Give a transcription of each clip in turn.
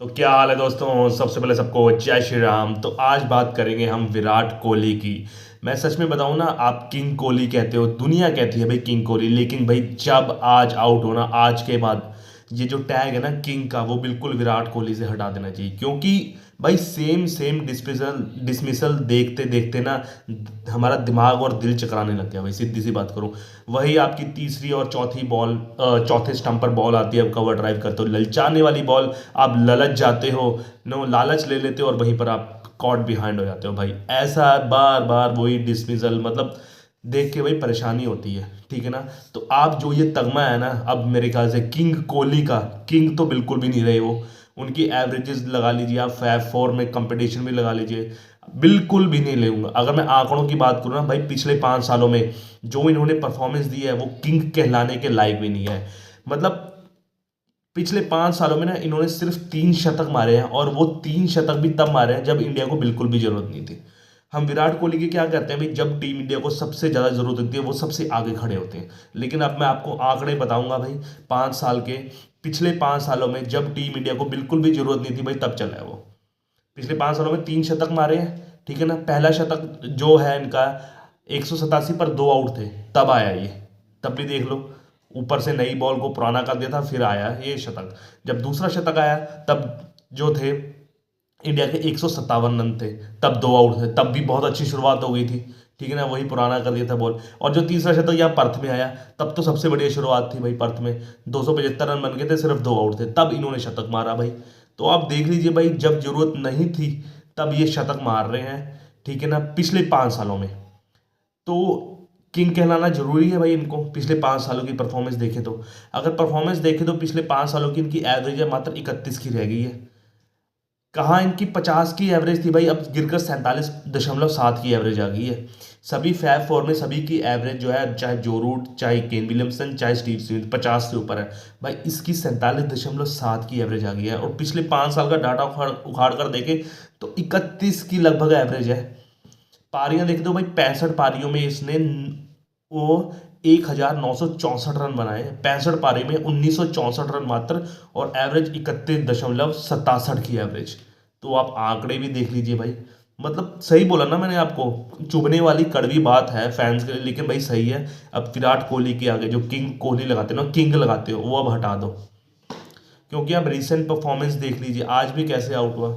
तो क्या हाल है दोस्तों। सबसे पहले सबको जय श्री राम। तो आज बात करेंगे हम विराट कोहली की। मैं सच में बताऊं ना, आप किंग कोहली कहते हो, दुनिया कहती है भाई किंग कोहली, लेकिन भाई जब आज आउट होना, आज के बाद ये जो टैग है ना किंग का, वो बिल्कुल विराट कोहली से हटा देना चाहिए। क्योंकि भाई सेम सेम डिस्मिसल डिसमिसल देखते देखते ना हमारा दिमाग और दिल चकराने लग गया भाई, सीधी सी बात करूं। वही आपकी तीसरी और चौथी बॉल, चौथे स्टंप पर बॉल आती है, आप कवर ड्राइव करते हो, ललचाने वाली बॉल, आप ललच जाते हो, नो लालच ले लेते हो और वहीं पर आप कॉट बिहाइंड हो जाते हो भाई। ऐसा बार बार वही डिसमिसल, मतलब देख के भाई परेशानी होती है, ठीक है ना। तो आप जो ये तगमा है ना, अब मेरे ख्याल से किंग कोहली का, किंग तो बिल्कुल भी नहीं रहे वो। उनकी एवरेजेस लगा लीजिए, आप फैब फोर में कंपटीशन में लगा लीजिए, बिल्कुल भी नहीं लेऊंगा। अगर मैं आंकड़ों की बात करूँ ना भाई, पिछले 5 सालों में जो इन्होंने परफॉर्मेंस दी है वो किंग कहलाने के लायक भी नहीं है। मतलब पिछले 5 सालों में ना इन्होंने सिर्फ 3 शतक मारे हैं, और वो 3 शतक भी तब मारे हैं जब इंडिया को बिल्कुल भी जरूरत नहीं थी। हम विराट कोहली की क्या करते हैं भाई, जब टीम इंडिया को सबसे ज़्यादा जरूरत होती है वो सबसे आगे खड़े होते हैं। लेकिन अब मैं आपको आंकड़े बताऊंगा भाई, 5 साल के, पिछले 5 सालों में जब टीम इंडिया को बिल्कुल भी जरूरत नहीं थी भाई, तब चला है वो। पिछले 5 सालों में 3 शतक मारे हैं, ठीक है ना। पहला शतक जो है इनका 187 पर 2 आउट थे, तब आया ये, तब भी देख लो। ऊपर से नई बॉल को पुराना कर दिया था, फिर आया ये शतक। जब दूसरा शतक आया, तब जो थे इंडिया के 157 रन थे, तब 2 आउट थे, तब भी बहुत अच्छी शुरुआत हो गई थी, ठीक है ना। वही पुराना कर दिया था बॉल। और जो तीसरा शतक यहाँ पर्थ में आया, तब तो सबसे बढ़िया शुरुआत थी भाई पर्थ में। 275 रन बन गए थे, सिर्फ 2 आउट थे, तब इन्होंने शतक मारा भाई। तो आप देख लीजिए भाई, जब जरूरत नहीं थी तब ये शतक मार रहे हैं, ठीक है ना, पिछले 5 सालों में। तो किंग कहलाना जरूरी है भाई इनको, पिछले 5 सालों की परफॉर्मेंस देखें तो। अगर परफॉर्मेंस देखें तो पिछले 5 सालों की इनकी एवरेज है मात्र 31 की रह गई है। कहाँ इनकी 50 की एवरेज थी भाई, अब गिरकर 47.7 की एवरेज आ गई है। सभी फैब फोर में सभी की एवरेज जो है, चाहे जो रूट, चाहे केन विलियमसन, चाहे स्टीव स्मिथ, 50 से ऊपर है भाई। इसकी 47.7 की एवरेज आ गई है, और पिछले 5 साल का डाटा उखाड़ उखाड़ कर देखें तो 31 की लगभग एवरेज है। पारियां देख दो भाई, 65 पारियों में इसने वो 1964 रन बनाए, 65 पारी में 1964 रन मात्र, और एवरेज 31.67 की एवरेज। तो आप आंकड़े भी देख लीजिए भाई। मतलब सही बोला ना मैंने आपको, चुभने वाली कड़वी बात है फैंस के लिए, लेकिन भाई सही है। अब विराट कोहली के आगे जो किंग कोहली लगाते हो ना, किंग लगाते हो, वो अब हटा दो। क्योंकि आप रिसेंट परफॉर्मेंस देख लीजिए, आज भी कैसे आउट हुआ,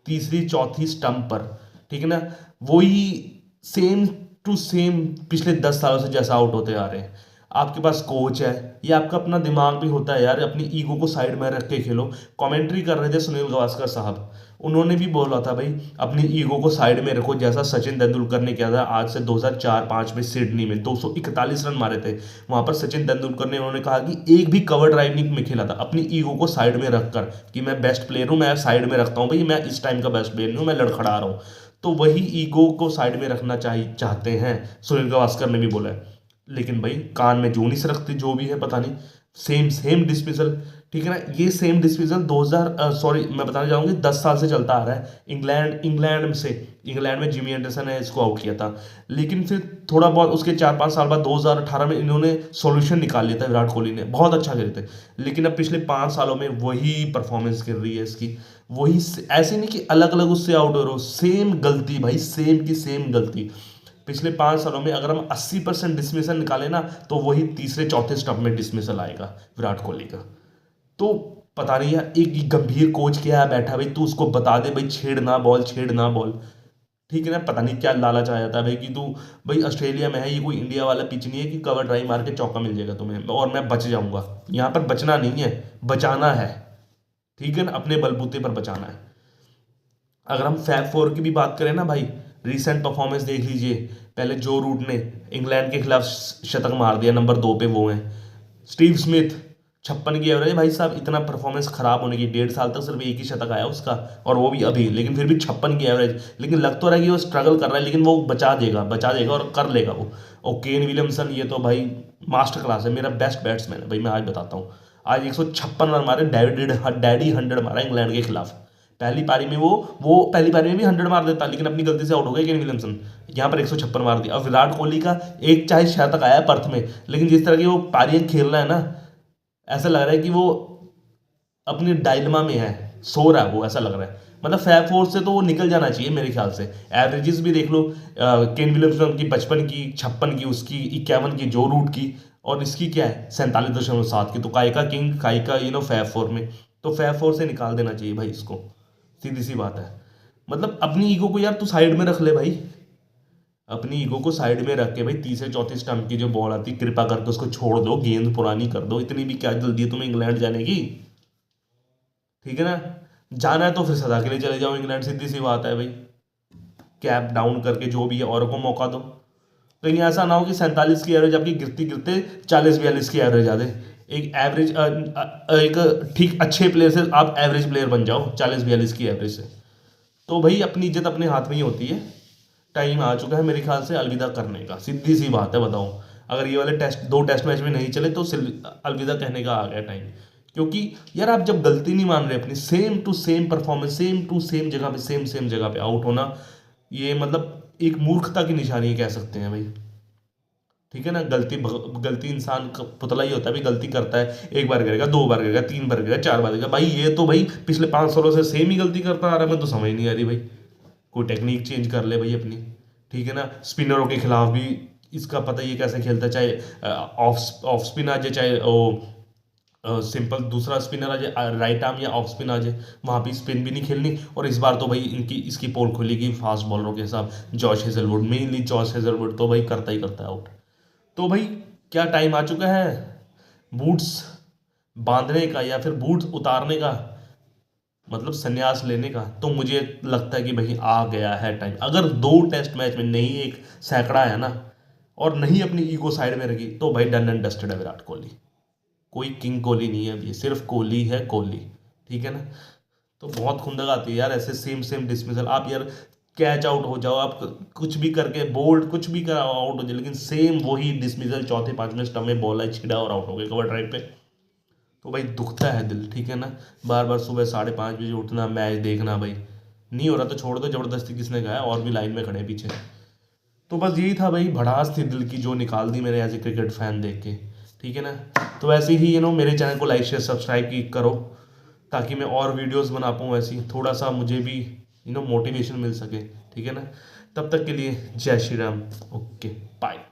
तीसरी चौथी स्टंप पर, ठीक है ना। वही सेम टू सेम पिछले 10 सालों से जैसा आउट होते आ रहे हैं। आपके पास कोच है, ये आपका अपना दिमाग भी होता है यार, अपनी ईगो को साइड में रख के खेलो। कमेंट्री कर रहे थे सुनील गावस्कर साहब, उन्होंने भी बोला था भाई अपनी ईगो को साइड में रखो, जैसा सचिन तेंदुलकर ने किया था आज से 2004-5 में सिडनी में 241 रन मारे थे। वहां पर सचिन तेंदुलकर ने, उन्होंने कहा कि एक भी कवर ड्राइव नहीं में खेला था, अपनी ईगो को साइड में रखकर, कि मैं बेस्ट प्लेयर हूं, मैं साइड में रखता हूं भाई, मैं इस टाइम का बेस्ट प्लेयर नहीं हूं, मैं लड़खड़ा रहा हूं। तो वही ईगो को साइड में रखना चाहते हैं, सुनील गावस्कर ने भी बोला है। लेकिन भाई कान में जू नहीं सरकती, जो भी है पता नहीं, सेम सेम डिस्मिसल, ठीक है ना। ये सेम डिस्मिसल 2000, सॉरी मैं बताना चाहूंगी, 10 साल से चलता आ रहा है। इंग्लैंड में जिमी एंडरसन ने इसको आउट किया था। लेकिन फिर थोड़ा बहुत उसके 4-5 साल बाद 2018 में इन्होंने सॉल्यूशन निकाल लिया था, विराट कोहली ने बहुत अच्छा खेले थे। लेकिन अब पिछले 5 सालों में वही परफॉर्मेंस कर रही है इसकी, वही ऐसे नहीं कि अलग अलग उससे आउट हो रहे हो, सेम गलती भाई, सेम की सेम गलती। पिछले 5 सालों में अगर हम 80% डिसमिसल निकालें ना, तो वही तीसरे चौथे स्टंप में डिसमिसल आएगा विराट कोहली का। तो पता नहीं यार, एक गंभीर कोच क्या है बैठा भाई, तू उसको बता दे भाई छेड़ना बॉल, छेड़ना बॉल, ठीक है ना। पता नहीं क्या लालच आ जाता है भाई कि तू, भाई ऑस्ट्रेलिया में है, ये कोई इंडिया वाला पिच नहीं है कि कवर ड्राइव मार के चौका मिल जाएगा तुम्हें और मैं बच जाऊंगा। यहाँ पर बचना नहीं है, बचाना है, ठीक है ना, अपने बलबूते पर बचाना है। अगर हम फैब फोर की भी बात करें ना भाई, रिसेंट परफॉर्मेंस देख लीजिए। पहले जो रूट ने इंग्लैंड के खिलाफ शतक मार दिया, नंबर 2 पे वो हैं। स्टीव स्मिथ 56 की एवरेज भाई साहब, इतना परफॉर्मेंस खराब होने की, 1.5 साल तक सिर्फ एक ही शतक आया उसका, और वो भी अभी, लेकिन फिर भी 56 की एवरेज। लेकिन लग तो रहा है कि वो स्ट्रगल कर रहा है, लेकिन वो बचा देगा और कर लेगा वो। और केन विलियमसन, ये तो भाई मास्टर क्लास है, मेरा बेस्ट बैट्समैन है भाई, मैं आज बताता हूँ। आज 156 रन मारे, डैडी 100 मारा इंग्लैंड के खिलाफ। पहली पारी में वो पहली पारी में भी 100 मार देता, लेकिन अपनी गलती से आउट हो गया केन विलियमसन। यहाँ पर 156 मार दिया। अब विराट कोहली का एक चाहे शतक आया पर्थ में, लेकिन जिस तरह की वो पारियां खेल रहा है ना, ऐसा लग रहा है कि वो अपनी डायलमा में है, सो रहा है वो, ऐसा लग रहा है। मतलब फैब फोर से तो वो निकल जाना चाहिए मेरे ख्याल से। एवरेजेस भी देख लो, केन विलियमसन की 55 की, 56 की, उसकी 51 की, जो रूट की, और इसकी क्या है 47.7 की। तो काइका किंग, काइका फैब फोर में, तो फैब फोर से निकाल देना चाहिए भाई इसको, सीधी सी बात है। मतलब अपनी ईगो को यार तू साइड में रख ले भाई, अपनी ईगो को साइड में रख के भाई 30 से 34 स्टंप की जो बॉल आती है कृपा करके उसको छोड़ दो, गेंद पुरानी कर दो, इतनी भी क्या जल्दी है तुम्हें इंग्लैंड जाने की? ठीक है ना, जाना है तो फिर सदा के लिए चले जाओ इंग्लैंड, सीधी सी बात है भाई। कैप डाउन करके जो भी है और को मौका दो। कहीं ऐसा ना हो कि 47 की एवरेज आपकी गिरती गिरते 40-42 की एवरेज आ जाए। एक एवरेज एक ठीक अच्छे प्लेयर से आप एवरेज प्लेयर बन जाओ 40-42 की एवरेज से, तो भाई अपनी इज्जत अपने हाथ में ही होती है। टाइम आ चुका है मेरे ख्याल से अलविदा करने का, सीधी सी बात है बताऊं। अगर ये वाले टेस्ट, 2 टेस्ट मैच में नहीं चले तो अलविदा कहने का आ गया टाइम। क्योंकि यार आप जब गलती नहीं मान रहे अपनी, same to same performance, same to same जगह पे, सेम सेम जगह पे आउट होना, ये मतलब एक मूर्खता की निशानी कह सकते हैं भाई। ठीक है ना, गलती इंसान का पुतला ही होता है भाई, गलती करता है, एक बार करेगा, 2 बार करेगा, 3 बार करेगा, 4 बार करेगा भाई, ये तो भाई पिछले 5 सालों से सेम ही गलती करता आ रहा है, मैं तो समझ नहीं आ रही भाई। कोई टेक्निक चेंज कर ले भाई अपनी। ठीक है ना, स्पिनरों के खिलाफ भी इसका पता ही है कैसे खेलता है, चाहे ऑफ ऑफ स्पिन आ जाए, चाहे वो सिंपल दूसरा स्पिनर आ जाए, राइट आर्म या ऑफ स्पिन आ जाए, वहाँ भी स्पिन भी नहीं खेलनी। और इस बार तो भाई इनकी इसकी पोल खुलेगी फास्ट बॉलरों के साथ, Josh Hazlewood, mainly Josh Hazlewood तो भाई करता ही करता है आउट। तो भाई क्या टाइम आ चुका है बूट्स बांधने का या फिर बूट्स उतारने का, मतलब संन्यास लेने का। तो मुझे लगता है कि भाई आ गया है टाइम। अगर 2 टेस्ट मैच में नहीं एक सैकड़ा है ना, और नहीं अपनी ईगो साइड में रखी, तो भाई डन एंड डस्टेड है विराट कोहली। कोई किंग कोहली नहीं है अभी, सिर्फ कोहली है कोहली। ठीक है ना, तो बहुत खुंदक आती है यार ऐसे सेम सेम डिसमिसल। आप यार कैच आउट हो जाओ, आप कुछ भी करके बोल्ड कुछ भी कर आउट हो जाए, लेकिन सेम वही डिसमिसल चौथे 5वें स्टंप में बॉल है, छिड़ा और आउट हो गए कवर ड्राइव पे। तो भाई दुखता है दिल। ठीक है ना, बार बार सुबह 5:30 बजे उठना, मैच देखना, भाई नहीं हो रहा तो छोड़ दो, जबरदस्ती किसने कहा है, और भी लाइन में खड़े हैं पीछे। तो बस यही था भाई, भड़ास थी दिल की जो निकाल दी मैंने एज ए क्रिकेट फैन देख के। ठीक है ना, तो ऐसे ही मेरे चैनल को लाइक शेयर सब्सक्राइब की करो, ताकि मैं और वीडियोस बना पाऊँ ऐसी, थोड़ा सा मुझे भी मोटिवेशन मिल सके। ठीक है ना, तब तक के लिए जय श्री राम, ओके बाय।